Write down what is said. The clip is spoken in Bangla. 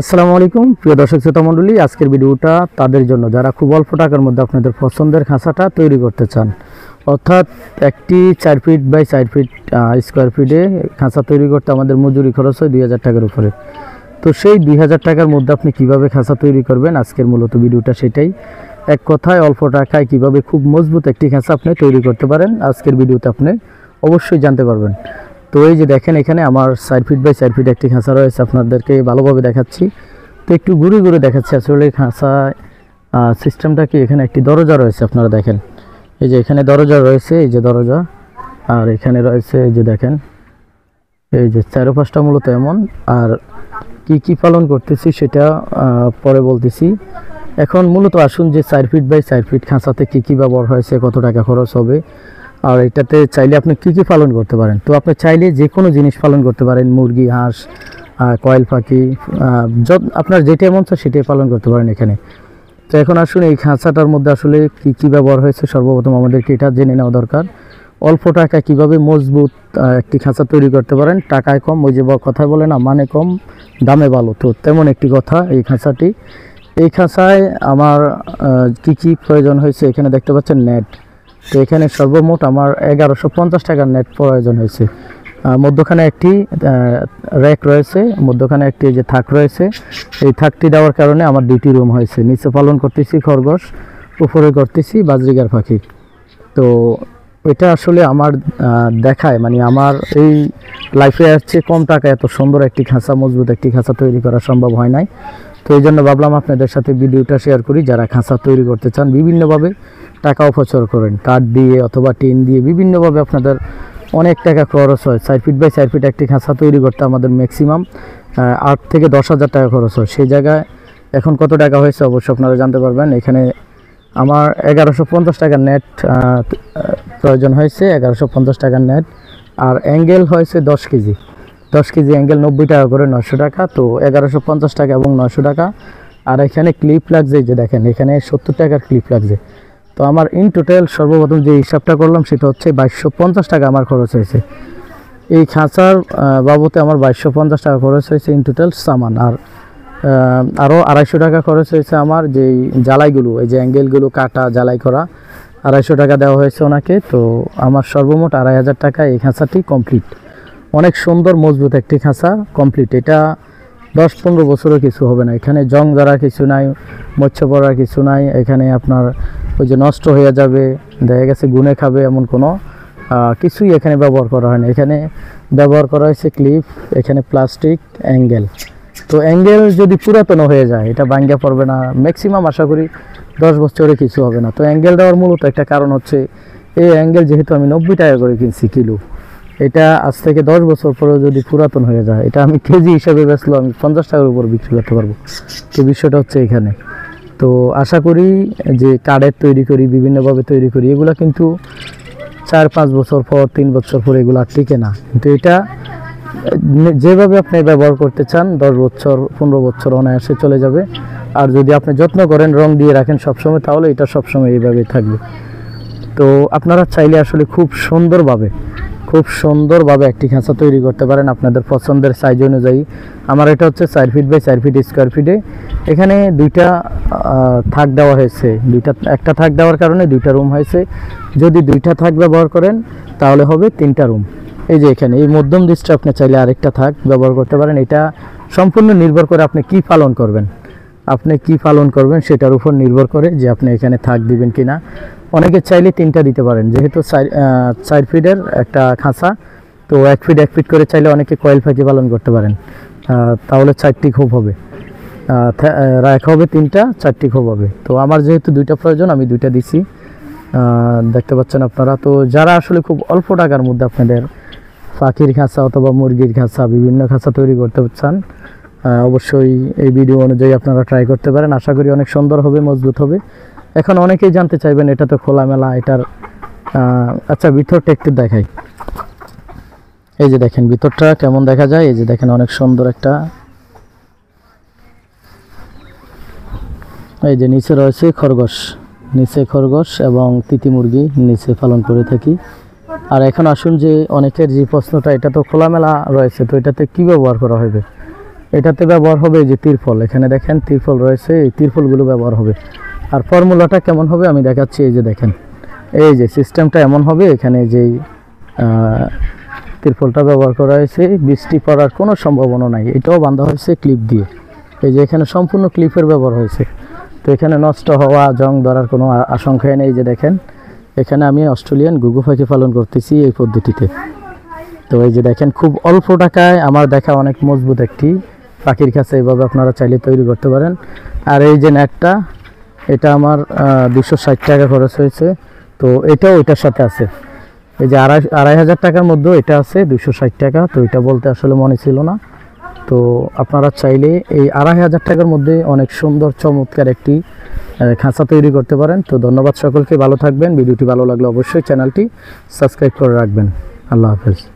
আসসালামু আলাইকুম প্রিয় দর্শক শ্রোতা মণ্ডলী, আজকের ভিডিওটা তাদের জন্য যারা খুব অল্প টাকার মধ্যে আপনাদের পছন্দের খাঁচাটা তৈরি করতে চান। অর্থাৎ একটি 4 ফিট বাই 4 ফিট স্কোয়ার ফিটে খাঁচা তৈরি করতে আমাদের মজুরি খরচ হয় 2000 টাকার উপরে। তো সেই 2000 টাকার মধ্যে আপনি কিভাবে খাঁচা তৈরি করবেন, আজকের মূলত ভিডিওটা সেটাই। এক কথায় অল্প টাকায় কিভাবে খুব মজবুত একটি খাঁচা আপনি তৈরি করতে পারেন, আজকের ভিডিওতে আপনি অবশ্যই জানতে পারবেন। তো এই যে দেখেন, এখানে আমার 4 ফিট বাই 4 ফিট একটি খাঁচা রয়েছে, আপনাদেরকে ভালোভাবে দেখাচ্ছি। তো একটু ঘুরে ঘুরে দেখাচ্ছি আসলে খাঁচা সিস্টেমটা কি। এখানে একটি দরজা রয়েছে, আপনারা দেখেন এই যে এখানে দরজা রয়েছে, এই যে দরজা, আর এখানে রয়েছে এই যে দেখেন এই যে চারপাশটা মূলত এমন। আর কি পালন করতেছি সেটা পরে বলতেছি। এখন মূলত আসুন যে 4 ফিট বাই 4 ফিট খাঁচাতে কি ব্যবহার হয়েছে, কত টাকা খরচ হবে, আর এটাতে চাইলে আপনি কি পালন করতে পারেন। তো আপনি চাইলে যে কোনো জিনিস পালন করতে পারেন, মুরগি, হাঁস, কয়েল পাখি, আপনার যেটা মন চায় সেটাই পালন করতে পারেন এখানে। তো এখন আসুন এই খাঁচাটার মধ্যে আসলে কি ব্যবহার হয়েছে, সর্বপ্রথম আমাদেরকে এটা জেনে নেওয়া দরকার। অল্প টাকায় কীভাবে মজবুত একটি খাঁচা তৈরি করতে পারেন, টাকায় কম, ওই যে কথা বলে না, মানে কম দামে ভালো, তো তেমন একটি কথা এই খাঁচাটি। এই খাঁচায় আমার কি প্রয়োজন হয়েছে, এখানে দেখতে পাচ্ছেন নেট। তো এখানে সর্বমোট আমার 1150 টাকার নেট প্রয়োজন হয়েছে। মধ্যখানে একটি র্যাক রয়েছে, মধ্যখানে একটি যে থাক রয়েছে, এই থাকটি দেওয়ার কারণে আমার 2টি রুম হয়েছে। নিচে পালন করতেছি খরগোশ, উপরে করতেছি বাজরিগার পাখি। তো এটা আসলে আমার দেখায়, মানে আমার এই লাইফে আসছে কম টাকা এত সুন্দর একটি খাঁচা, মজবুত একটি খাঁচা তৈরি করা সম্ভব হয় নাই। তো এই জন্য ভাবলাম আপনাদের সাথে ভিডিওটা শেয়ার করি। যারা খাঁচা তৈরি করতে চান, বিভিন্নভাবে টাকা অপচয় করেন, কাঠ দিয়ে অথবা টিন দিয়ে, বিভিন্নভাবে আপনাদের অনেক টাকা খরচ হয়। 4 ফিট বাই 4 ফিট একটি খাঁচা তৈরি করতে আমাদের ম্যাক্সিমাম 8 থেকে 10,000 টাকা খরচ হয়। সেই জায়গায় এখন কত টাকা হয়েছে অবশ্যই আপনারা জানতে পারবেন। এখানে আমার 1150 টাকার নেট প্রয়োজন হয়েছে, 1150 টাকার নেট। আর অ্যাঙ্গেল হয়েছে 10 কেজি, 10 কেজি অ্যাঙ্গেল 90 টাকা করে, 900 টাকা। তো 1150 টাকা এবং 900 টাকা। আর এখানে ক্লিপ লাগছে, যে দেখেন এখানে 70 টাকার ক্লিপ লাগছে। তো আমার ইন টোটাল সর্বপ্রথম যে হিসাবটা করলাম সেটা হচ্ছে 2250 টাকা আমার খরচ হয়েছে। এই খাঁচার বাবদে আমার 2250 টাকা খরচ হয়েছে ইন টোটাল সামান। আর আরও 250 টাকা খরচ হয়েছে আমার যেই জ্বালাইগুলো, এই যে অ্যাঙ্গেলগুলো কাটা জ্বালাই করা, 250 টাকা দেওয়া হয়েছে ওনাকে। তো আমার সর্বমোট 2500 টাকা এই খাঁচাটি কমপ্লিট। অনেক সুন্দর মজবুত একটি খাঁচা কমপ্লিট। এটা 10-15 বছরও কিছু হবে না। এখানে জং ধরার কিছু নাই, মৎস্য পড়ার কিছু নাই। এখানে আপনার ওই যে নষ্ট হয়ে যাবে, দেখা গেছে গুনে খাবে, এমন কোনো কিছুই এখানে ব্যবহার করা হয় না। এখানে ব্যবহার করা হয়েছে ক্লিপ, এখানে প্লাস্টিক, অ্যাঙ্গেল। তো অ্যাঙ্গেল যদি পুরাতন হয়ে যায় এটা ভাঙ্গা পড়বে না, ম্যাক্সিমাম আশা করি 10 বছরে কিছু হবে না। তো অ্যাঙ্গেল দেওয়ার মূলত একটা কারণ হচ্ছে, এই অ্যাঙ্গেল যেহেতু আমি 90 টাকা করে কিনছি কিলো, এটা আজ থেকে 10 বছর পরেও যদি পুরাতন হয়ে যায়, এটা আমি কেজি হিসাবে বেচলেও আমি 50 টাকার উপর বিক্রি করতে পারবো। তো বিষয়টা হচ্ছে এখানে। তো আশা করি যে কাঠের তৈরি করি, বিভিন্নভাবে তৈরি করি, এগুলো কিন্তু 4-5 বছর পর, 3 বছর পর এগুলো আর টিকে না। কিন্তু এটা যেভাবে আপনি ব্যবহার করতে চান 10 বছর 15 বছর অনায়াসে চলে যাবে। আর যদি আপনি যত্ন করেন, রং দিয়ে রাখেন সবসময়, তাহলে এটা সবসময় এইভাবেই থাকবে। তো আপনারা চাইলে আসলে খুব সুন্দরভাবে একটি খাঁচা তৈরি করতে পারেন আপনাদের পছন্দের সাইজ অনুযায়ী। আমার এটা হচ্ছে 4 ফিট বাই 4 ফিট স্কোয়ার ফিটে। এখানে 2টা থাক দেওয়া হয়েছে, একটা থাক দেওয়ার কারণে 2টা রুম হয়েছে। যদি 2টা থাক ব্যবহার করেন তাহলে হবে 3টা রুম। এই যে এখানে এই মধ্যম দৃষ্টি আপনি চাইলে আরেকটা থাক ব্যবহার করতে পারেন। এটা সম্পূর্ণ নির্ভর করে আপনি কি পালন করবেন সেটার উপর নির্ভর করে যে আপনি এখানে থাক দিবেন কিনা। অনেকে চাইলে 3টা দিতে পারেন, যেহেতু 4 ফিটের একটা খাঁচা, তো 1 ফিট করে চাইলে অনেকে কয়েল পাখি পালন করতে পারেন, তাহলে 4টি খোপ হবে, রাখা হবে 3টা, 4টি খোপ হবে। তো আমার যেহেতু 2টা প্রয়োজন, আমি 2টা দিছি, দেখতে পাচ্ছেন আপনারা। তো যারা আসলে খুব অল্প টাকার মধ্যে আপনাদের পাখির খাঁচা অথবা মুরগির খাঁচা, বিভিন্ন খাঁচা তৈরি করতে চান, অবশ্যই এই ভিডিও অনুযায়ী আপনারা ট্রাই করতে পারেন। আশা করি অনেক সুন্দর হবে, মজবুত হবে। এখন অনেকেই জানতে চাইবেন এটা তো খোলামেলা, এটার আচ্ছা ভিতরটা একটু দেখাই। এই যে দেখেন ভিতরটা কেমন দেখা যায়। এই যে দেখেন অনেক সুন্দর একটা, এই যে নিচে রয়েছে খরগোশ এবং তিতি মুরগি নিচে পালন করে থাকি। আর এখন আসুন যে অনেকের যে প্রশ্নটা, এটা তো খোলামেলা রয়েছে, তো এটাতে কি ব্যবহার করা হবে। এটাতে ব্যবহার হবে এই যে তিরপল, এখানে দেখেন তিরপল রয়েছে, এই তিরপলগুলো ব্যবহার হবে। আর ফর্মুলাটা কেমন হবে আমি দেখাচ্ছি। এই যে দেখেন, এই যে সিস্টেমটা এমন হবে, এখানে যেই তিরপলটা ব্যবহার করা হয়েছে বৃষ্টি পড়ার কোনো সম্ভাবনা নাই। এটাও বাঁধা হয়েছে ক্লিপ দিয়ে, এই যে এখানে সম্পূর্ণ ক্লিপের ব্যবহার হয়েছে। তো এখানে নষ্ট হওয়া জং ধরার কোনো আশঙ্কাই নেই। এই যে দেখেন, এখানে আমি অস্ট্রেলিয়ান ঘুঘু পাখি পালন করতেছি এই পদ্ধতিতে। তো এই যে দেখেন, খুব অল্প টাকায় আমার দেখা অনেক মজবুত একটি পাখির কাছে এইভাবে আপনারা চাইলে তৈরি করতে পারেন। আর এই যে নেটটা, এটা আমার 260 টাকা খরচ হয়েছে। তো এটাও ওইটার সাথে আছে, এই যে 2,500 টাকার মধ্যে এটা আছে 260 টাকা। তো এটা বলতে আসলে মনে ছিল না। তো আপনারা চাইলে এই 2,500 টাকার মধ্যে অনেক সুন্দর চমৎকার একটি খাঁচা তৈরি করতে পারেন। তো ধন্যবাদ সকলকে, ভালো থাকবেন। ভিডিওটি ভালো লাগলে অবশ্যই চ্যানেলটি সাবস্ক্রাইব করে রাখবেন। আল্লাহ হাফেজ।